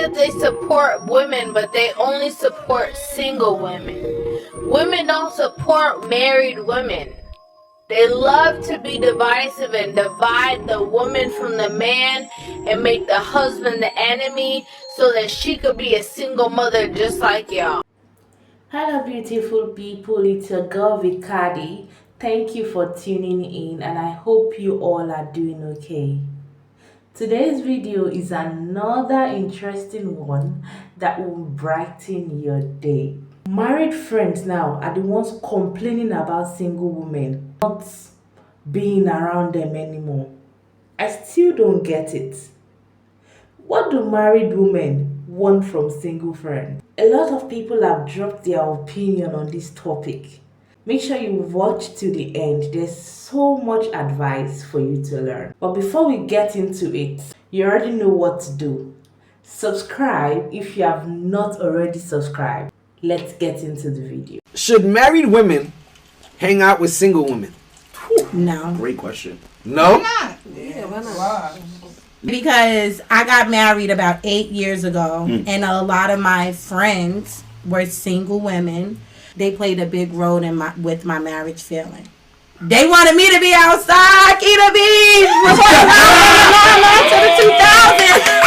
that they support women, but they only support single women. Women don't support married women. They love to be divisive and divide the woman from the man and make the husband the enemy so that she could be a single mother just like y'all. Hello beautiful people, it's your girl Vicadi. Thank you for tuning in and I hope you all are doing okay. Today's video is another interesting one that will brighten your day. Married friends now are the ones complaining about single women not being around them anymore. I still don't get it. What do married women want from single friends? A lot of people have dropped their opinion on this topic. Make sure you watch to the end. There's so much advice for you to learn. But before we get into it, you already know what to do. Subscribe if you have not already subscribed. Let's get into the video. Should married women hang out with single women? No. Great question. No? Why not? Because I got married about 8 years ago, and a lot of my friends were single women. They played a big role in with my marriage feeling. They wanted me to be outside, Keita Bees, to the 2000s. And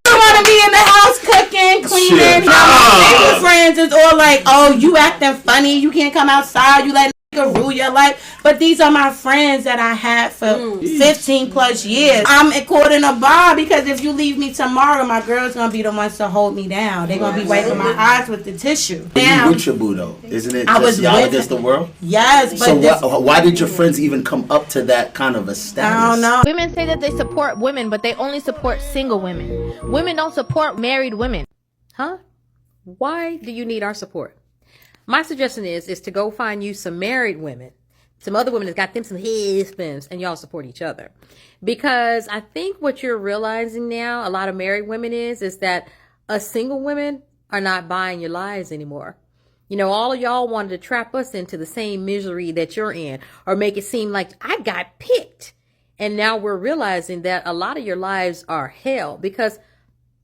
I want to be in the house cooking, cleaning. My single friends is all like, "Oh, you acting funny. You can't come outside. You let rule your life." But these are my friends that I had for 15 plus years. I'm caught in a bar because if you leave me tomorrow, my girl's gonna be the ones to hold me down. They're gonna be wiping my eyes with the tissue. Now, you with your boo though, isn't it? I just was y'all with against the world. Yes, but so why did your friends even come up to that kind of a status? I don't know. Women say that they support women, but they only support single women. Women don't support married women. Huh? Why do you need our support? My suggestion is to go find you some married women, some other women that got them some husbands, and y'all support each other. Because I think what you're realizing now, a lot of married women is that us single women are not buying your lies anymore. You know, all of y'all wanted to trap us into the same misery that you're in, or make it seem like I got picked. And now we're realizing that a lot of your lives are hell because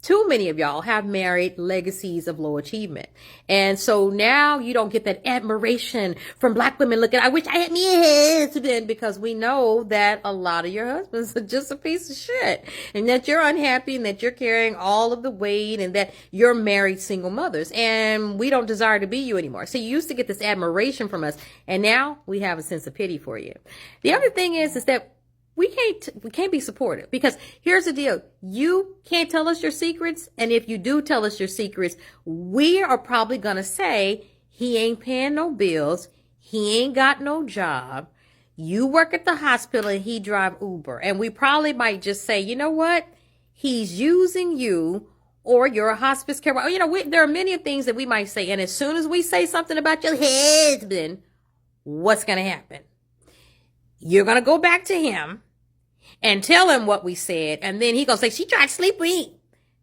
too many of y'all have married legacies of low achievement. And so now you don't get that admiration from black women looking, I wish I had me a husband, because we know that a lot of your husbands are just a piece of shit, and that you're unhappy, and that you're carrying all of the weight, and that you're married single mothers. And we don't desire to be you anymore. So you used to get this admiration from us, and now we have a sense of pity for you. The other thing is that we can't be supportive, because here's the deal. You can't tell us your secrets. And if you do tell us your secrets, we are probably going to say he ain't paying no bills. He ain't got no job. You work at the hospital and he drive Uber. And we probably might just say, you know what? He's using you, or you're a hospice care. You know, there are many things that we might say. And as soon as we say something about your husband, what's going to happen? You're going to go back to him and tell him what we said. And then he going to say, she tried to sleep with me.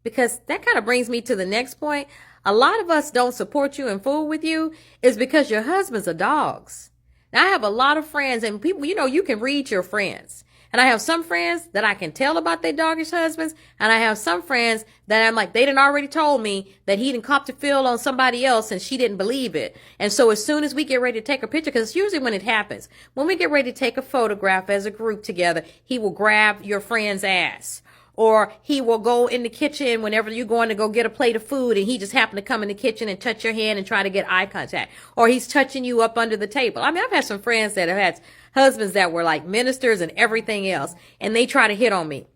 Because that kind of brings me to the next point. A lot of us don't support you and fool with you is because your husbands are dogs. Now, I have a lot of friends, and people, you know, you can read your friends. And I have some friends that I can tell about their doggish husbands. And I have some friends that I'm like, they done already told me that he done copped a feel on somebody else and she didn't believe it. And so as soon as we get ready to take a picture, because it's usually when it happens, when we get ready to take a photograph as a group together, he will grab your friend's ass. Or he will go in the kitchen whenever you're going to go get a plate of food, and he just happened to come in the kitchen and touch your hand and try to get eye contact. Or he's touching you up under the table. I mean, I've had some friends that have had husbands that were like ministers and everything else, and they try to hit on me.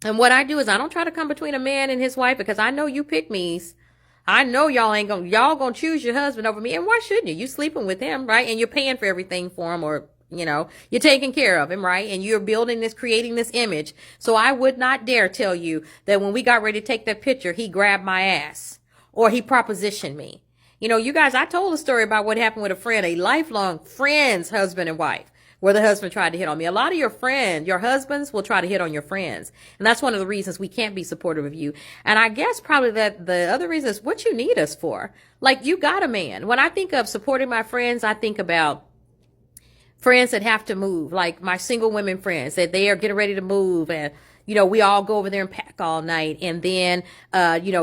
And what I do is I don't try to come between a man and his wife, because I know you pick me's. I know y'all gonna choose your husband over me. And why shouldn't you? You sleeping with him, right? And you're paying for everything for him, or you know, you're taking care of him, right? And you're creating this image. So I would not dare tell you that when we got ready to take that picture, he grabbed my ass or he propositioned me. You know, you guys, I told a story about what happened with a friend, a lifelong friend's husband and wife, where the husband tried to hit on me. A lot of your husbands will try to hit on your friends. And that's one of the reasons we can't be supportive of you. And I guess probably that the other reason is what you need us for. Like, you got a man. When I think of supporting my friends, I think about friends that have to move, like my single women friends, that they are getting ready to move, and we all go over there and pack all night and then,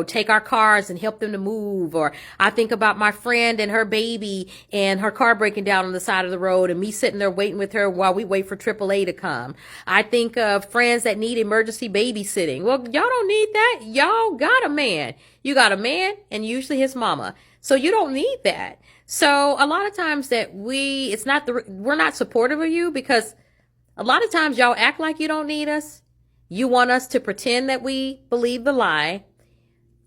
take our cars and help them to move. Or I think about my friend and her baby and her car breaking down on the side of the road and me sitting there waiting with her while we wait for AAA to come. I think of friends that need emergency babysitting. Well, y'all don't need that. Y'all got a man. You got a man and usually his mama. So you don't need that. So a lot of times that we're not supportive of you because a lot of times y'all act like you don't need us. You want us to pretend that we believe the lie.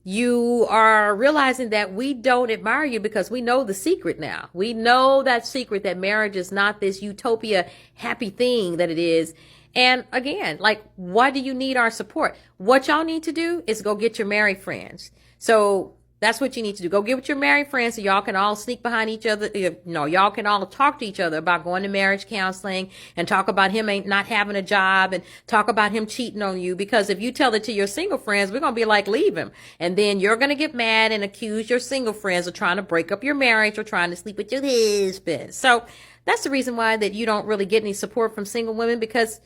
You are realizing that we don't admire you because we know the secret now. We know that secret that marriage is not this utopia happy thing that it is. And again, like, why do you need our support? What y'all need to do is go get your married friends. So that's what you need to do. Go get with your married friends so y'all can all sneak behind each other. Y'all can all talk to each other about going to marriage counseling and talk about him not having a job and talk about him cheating on you. Because if you tell it to your single friends, we're going to be like, leave him. And then you're going to get mad and accuse your single friends of trying to break up your marriage or trying to sleep with your husband. So that's the reason why that you don't really get any support from single women, because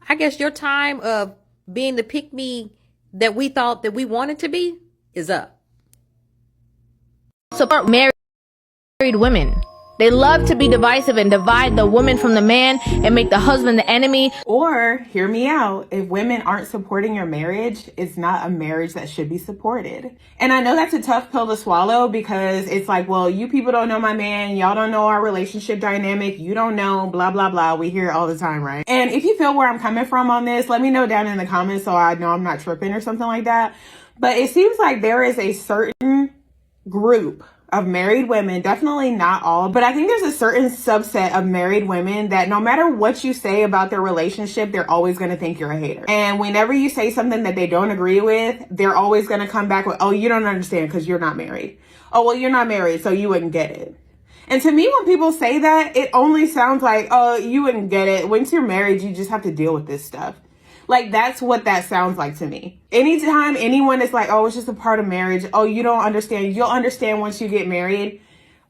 I guess your time of being the pick-me that we thought that we wanted to be is up. Support married women. They love to be divisive and divide the woman from the man and make the husband the enemy. Or, hear me out, if women aren't supporting your marriage, it's not a marriage that should be supported. And I know that's a tough pill to swallow because it's like, well, you people don't know my man, y'all don't know our relationship dynamic, you don't know, blah, blah, blah. We hear it all the time, right? And if you feel where I'm coming from on this, let me know down in the comments so I know I'm not tripping or something like that. But it seems like there is a certain group of married women, definitely not all, but I think there's a certain subset of married women that no matter what you say about their relationship, they're always going to think you're a hater. And whenever you say something that they don't agree with, they're always going to come back with, oh, you don't understand because you're not married. Oh, well, you're not married, so you wouldn't get it. And to me, when people say that, it only sounds like, oh, you wouldn't get it. Once you're married, you just have to deal with this stuff. Like, that's what that sounds like to me. Anytime anyone is like, oh, it's just a part of marriage. Oh, you don't understand. You'll understand once you get married.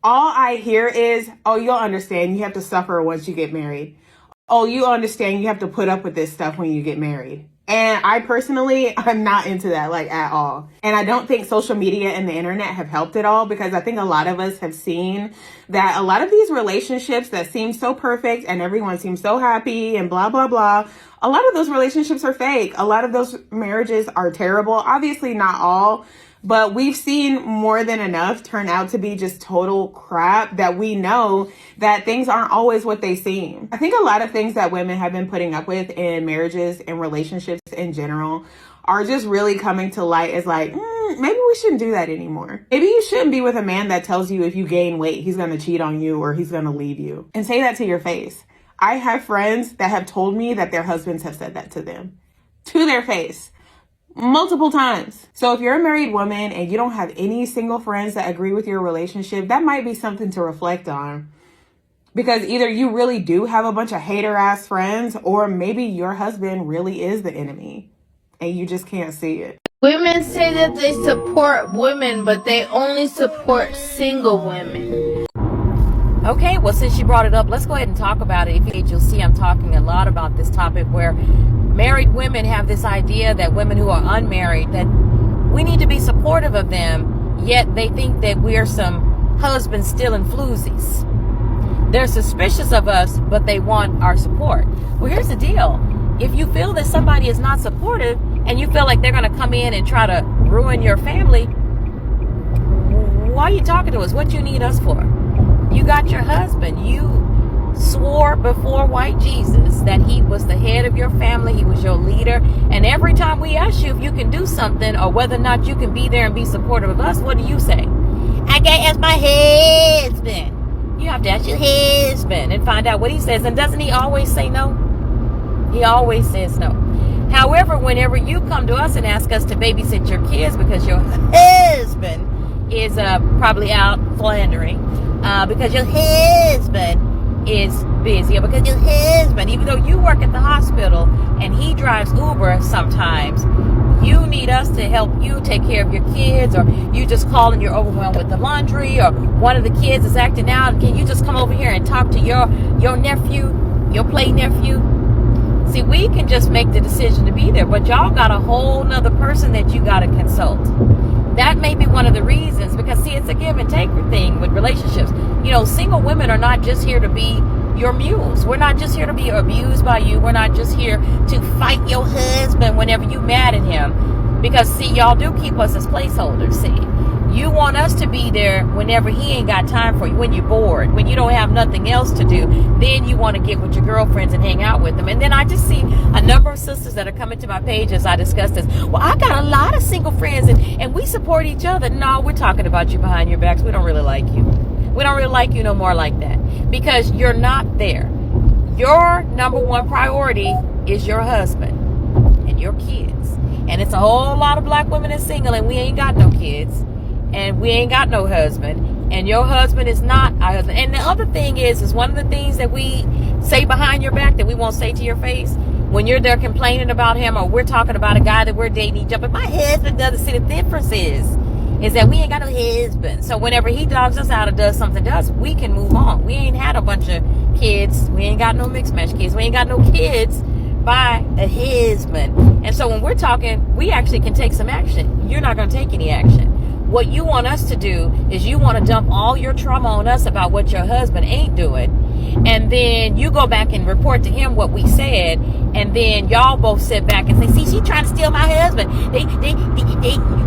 All I hear is, oh, you'll understand. You have to suffer once you get married. Oh, you understand. You have to put up with this stuff when you get married. And I personally, I'm not into that, like, at all. And I don't think social media and the internet have helped at all, because I think a lot of us have seen that a lot of these relationships that seem so perfect and everyone seems so happy and blah, blah, blah, a lot of those relationships are fake. A lot of those marriages are terrible. Obviously not all, but we've seen more than enough turn out to be just total crap that we know that things aren't always what they seem. I think a lot of things that women have been putting up with in marriages and relationships in general are just really coming to light as like, maybe we shouldn't do that anymore. Maybe you shouldn't be with a man that tells you if you gain weight, he's going to cheat on you or he's going to leave you. And say that to your face. I have friends that have told me that their husbands have said that to them. To their face. Multiple times. So if you're a married woman and you don't have any single friends that agree with your relationship, that might be something to reflect on. Because either you really do have a bunch of hater ass friends, or maybe your husband really is the enemy and you just can't see it. Women say that they support women, but they only support single women. Okay, well, since you brought it up, let's go ahead and talk about it. You'll see I'm talking a lot about this topic where married women have this idea that women who are unmarried, that we need to be supportive of them, yet they think that we're some husband stealing floozies. They're suspicious of us, but they want our support. Well, here's the deal. If you feel that somebody is not supportive and you feel like they're going to come in and try to ruin your family, why are you talking to us? What do you need us for? You got your husband. You swore before white Jesus that he was the head of your family. He was your leader. And every time we ask you if you can do something or whether or not you can be there and be supportive of us, what do you say? I gotta ask my husband. You have to ask your husband and find out what he says. And doesn't he always say no? He always says no. However, whenever you come to us and ask us to babysit your kids because your husband is probably out philandering, because your husband is busy, or because your husband, even though you work at the hospital and he drives Uber sometimes, you need us to help you take care of your kids, or you just call and you're overwhelmed with the laundry, or one of the kids is acting out, can you just come over here and talk to your nephew, your play nephew? See, we can just make the decision to be there, but y'all got a whole nother person that you got to consult. That may be one of the reasons, because see, it's a give and take thing with relationships. You know, single women are not just here to be your mules. We're not just here to be abused by you. We're not just here to fight your husband whenever you mad at him. Because see, y'all do keep us as placeholders. See, you want us to be there whenever he ain't got time for you, when you're bored, when you don't have nothing else to do. Then you want to get with your girlfriends and hang out with them. And then I just see a number of sisters that are coming to my page as I discuss this. Well, I got a lot of single friends and we support each other. No, we're talking about you behind your backs. We don't really like you. We don't really like you no more like that, because you're not there. Your number one priority is your husband and your kids. And it's a whole lot of black women that's single, and we ain't got no kids, and we ain't got no husband, and your husband is not our husband. And the other thing is one of the things that we say behind your back that we won't say to your face, when you're there complaining about him, or we're talking about a guy that we're dating each other, but my husband doesn't see the difference is that we ain't got no husband. So whenever he dogs us out or does something to us, we can move on. We ain't had a bunch of kids. We ain't got no mixed match kids. We ain't got no kids by a husband. And so when we're talking, we actually can take some action. You're not going to take any action. What you want us to do is you want to dump all your trauma on us about what your husband ain't doing. And then you go back and report to him what we said. And then y'all both sit back and say, see, she trying to steal my husband.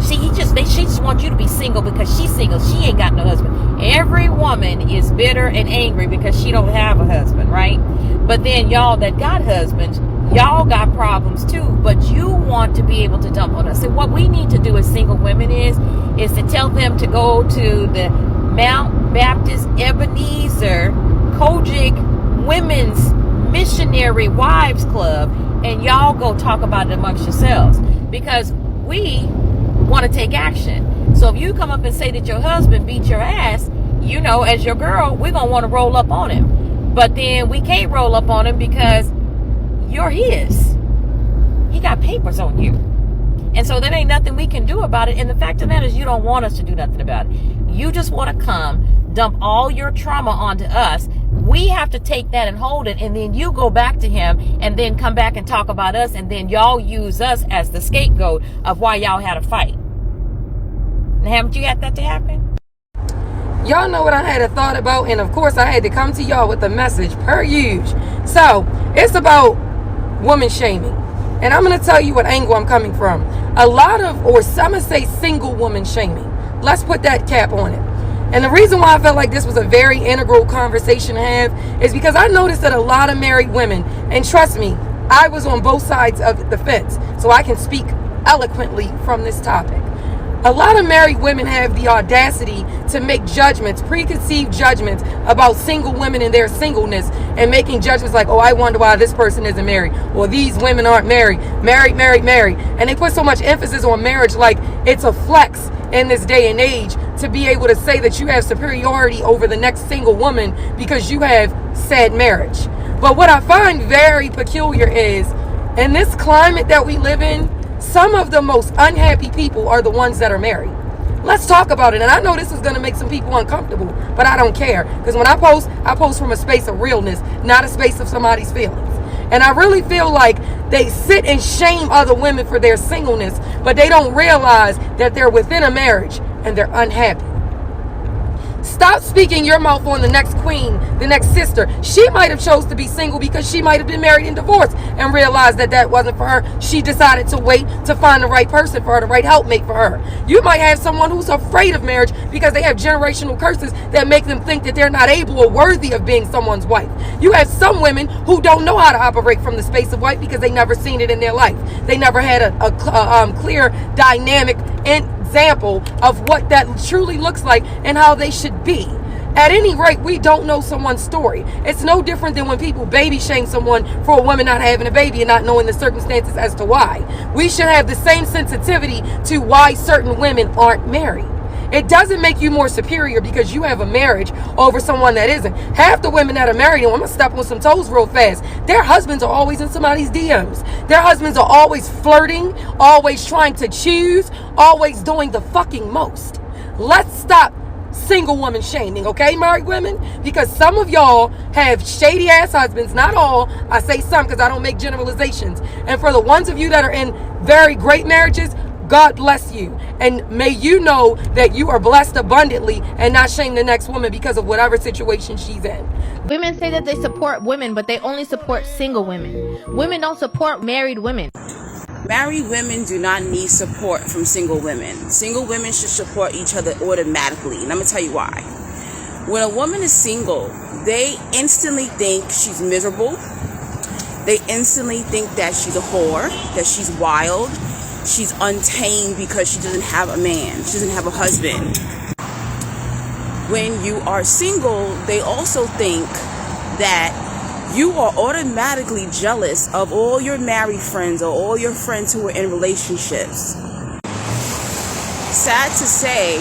She just wants you to be single because she's single. She ain't got no husband. Every woman is bitter and angry because she don't have a husband, right? But then y'all that got husbands, y'all got problems too, but you want to be able to dump on us. And what we need to do as single women is to tell them to go to the Mount Baptist Ebenezer Kojic Women's Missionary Wives Club, and y'all go talk about it amongst yourselves, because we want to take action. So if you come up and say that your husband beat your ass, you know, as your girl, we're going to want to roll up on him. But then we can't roll up on him because you're his. He got papers on you. And so there ain't nothing we can do about it. And the fact of the matter is, you don't want us to do nothing about it. You just want to come, dump all your trauma onto us. We have to take that and hold it. And then you go back to him and then come back and talk about us. And then y'all use us as the scapegoat of why y'all had a fight. And haven't you had that to happen? Y'all know what I had a thought about, and of course I had to come to y'all with a message per usual. So it's about woman shaming, and I'm going to tell you what angle I'm coming from. A lot of, or some would say, single woman shaming. Let's put that cap on it. And the reason why I felt like this was a very integral conversation to have is because I noticed that a lot of married women, and trust me, I was on both sides of the fence, so I can speak eloquently from this topic. A lot of married women have the audacity to make judgments, preconceived judgments about single women and their singleness, and making judgments like, oh, I wonder why this person isn't married, or these women aren't married. And they put so much emphasis on marriage like it's a flex in this day and age to be able to say that you have superiority over the next single woman because you have said marriage. But what I find very peculiar is, in this climate that we live in, some of the most unhappy people are the ones that are married. Let's talk about it. And I know this is going to make some people uncomfortable, but I don't care. Because when I post from a space of realness, not a space of somebody's feelings. And I really feel like they sit and shame other women for their singleness, but they don't realize that they're within a marriage and they're unhappy. Stop speaking your mouth on the next queen, the next sister. She might have chose to be single because she might have been married and divorced and realized that that wasn't for her. She decided to wait to find the right person for her, the right helpmate for her. You might have someone who's afraid of marriage because they have generational curses that make them think that they're not able or worthy of being someone's wife. You have some women who don't know how to operate from the space of wife because they never seen it in their life. They never had a clear dynamic example of what that truly looks like and how they should be. At any rate, we don't know someone's story. It's no different than when people baby shame someone for a woman not having a baby and not knowing the circumstances as to why. We should have the same sensitivity to why certain women aren't married. It doesn't make you more superior because you have a marriage over someone that isn't. Half the women that are married, and I'm going to step on some toes real fast, their husbands are always in somebody's DMs. Their husbands are always flirting, always trying to choose, always doing the fucking most. Let's stop single woman shaming, okay, married women? Because some of y'all have shady ass husbands. Not all. I say some because I don't make generalizations. And for the ones of you that are in very great marriages, God bless you. And may you know that you are blessed abundantly and not shame the next woman because of whatever situation she's in. Women say that they support women, but they only support single women. Women don't support married women. Married women do not need support from single women. Single women should support each other automatically. And I'm going to tell you why. When a woman is single, they instantly think she's miserable. They instantly think that she's a whore, that she's wild, she's untamed because she doesn't have a man, she doesn't have a husband. When you are single, they also think that you are automatically jealous of all your married friends or all your friends who are in relationships. Sad to say,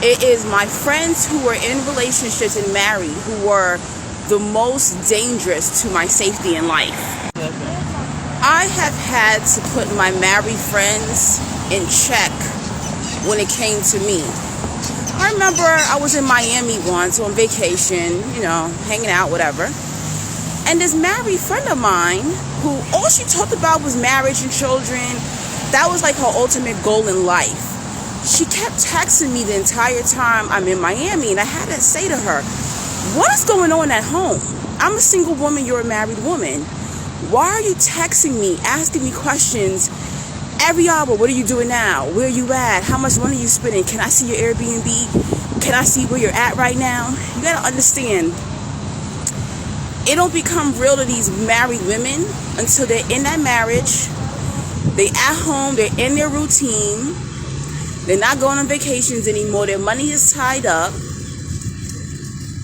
it is my friends who are in relationships and married who are the most dangerous to my safety in life. I have had to put my married friends in check when it came to me. I remember I was in Miami once on vacation, hanging out, whatever. And this married friend of mine, who all she talked about was marriage and children, that was like her ultimate goal in life. She kept texting me the entire time I'm in Miami, and I had to say to her, what is going on at home? I'm a single woman, you're a married woman. Why are you texting me, asking me questions every hour? What are you doing now? Where are you at? How much money are you spending? Can I see your Airbnb? Can I see where you're at right now? You gotta understand, it don't become real to these married women until they're in that marriage. They at home, they're in their routine. They're not going on vacations anymore. Their money is tied up.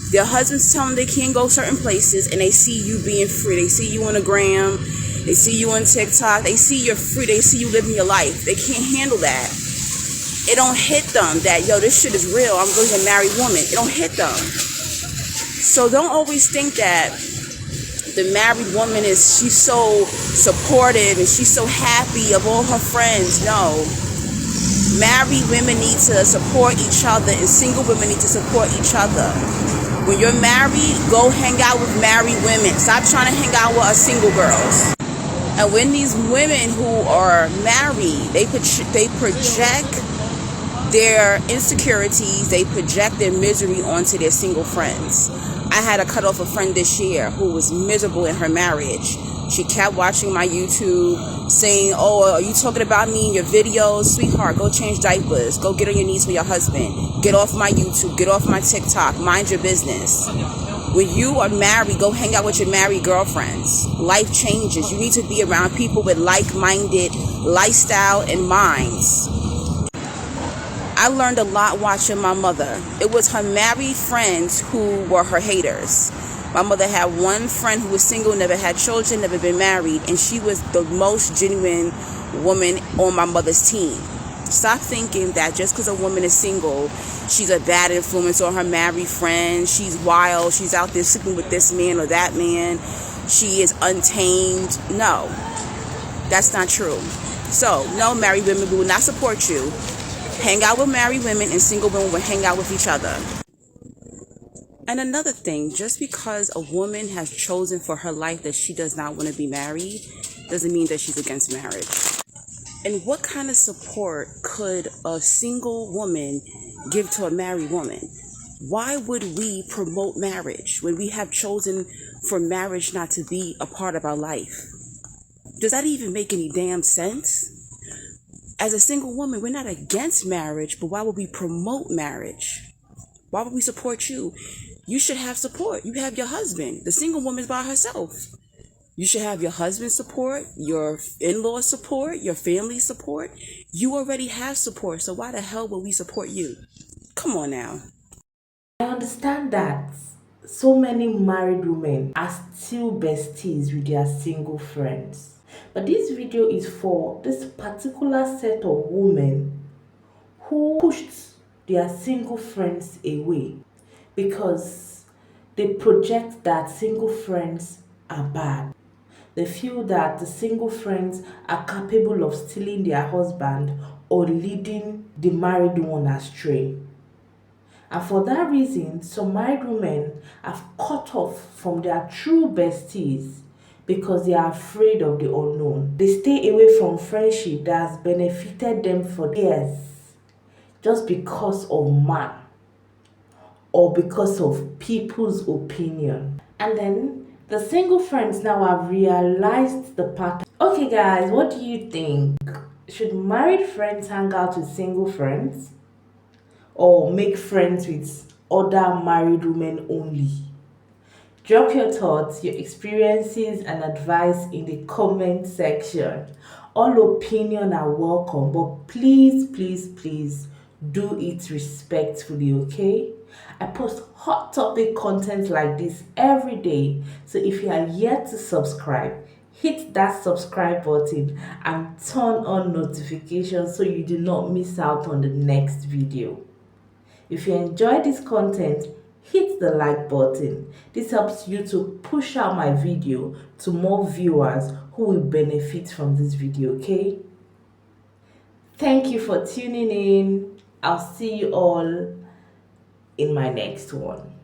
Their husbands tell them they can't go certain places, and they see you being free. They see you on the gram. They see you on TikTok. They see you're free. They see you living your life. They can't handle that. It don't hit them that, yo, this shit is real. I'm really a married woman. It don't hit them. So don't always think that the married woman she's so supportive and she's so happy of all her friends. No. Married women need to support each other, and single women need to support each other. When you're married, go hang out with married women. Stop trying to hang out with us single girls. And when these women who are married, they project their insecurities, they project their misery onto their single friends. I had to cut off a friend this year who was miserable in her marriage. She kept watching my YouTube, saying, oh, are you talking about me in your videos? Sweetheart, go change diapers. Go get on your knees for your husband. Get off my YouTube. Get off my TikTok. Mind your business. When you are married, go hang out with your married girlfriends. Life changes. You need to be around people with like-minded lifestyle and minds. I learned a lot watching my mother. It was her married friends who were her haters. My mother had one friend who was single, never had children, never been married, and she was the most genuine woman on my mother's team. Stop thinking that just because a woman is single, she's a bad influence on her married friends. She's wild. She's out there sleeping with this man or that man. She is untamed. No, that's not true. So, no, married women, we will not support you. Hang out with married women, and single women will hang out with each other. And another thing, just because a woman has chosen for her life that she does not want to be married, doesn't mean that she's against marriage. And what kind of support could a single woman give to a married woman? Why would we promote marriage when we have chosen for marriage not to be a part of our life? Does that even make any damn sense? As a single woman, we're not against marriage, but why would we promote marriage? Why would we support you? You should have support. You have your husband. The single woman's by herself. You should have your husband's support, your in-law support, your family support. You already have support, so why the hell would we support you? Come on now. I understand that so many married women are still besties with their single friends. But this video is for this particular set of women who pushed their single friends away because they project that single friends are bad. They feel that the single friends are capable of stealing their husband or leading the married one astray. And for that reason, some married women have cut off from their true besties because they are afraid of the unknown. They stay away from friendship that has benefited them for years just because of man or because of people's opinion. And then the single friends now have realized the pattern. Okay guys, what do you think? Should married friends hang out with single friends or make friends with other married women only? Drop your thoughts, your experiences and advice in the comment section. All opinion are welcome, but please do it respectfully, okay? I post hot topic content like this every day, so if you are yet to subscribe, hit that subscribe button and turn on notifications so you do not miss out on the next video. If you enjoy this content, hit the like button. This helps you to push out my video to more viewers who will benefit from this video, okay? Thank you for tuning in. I'll see you all in my next one.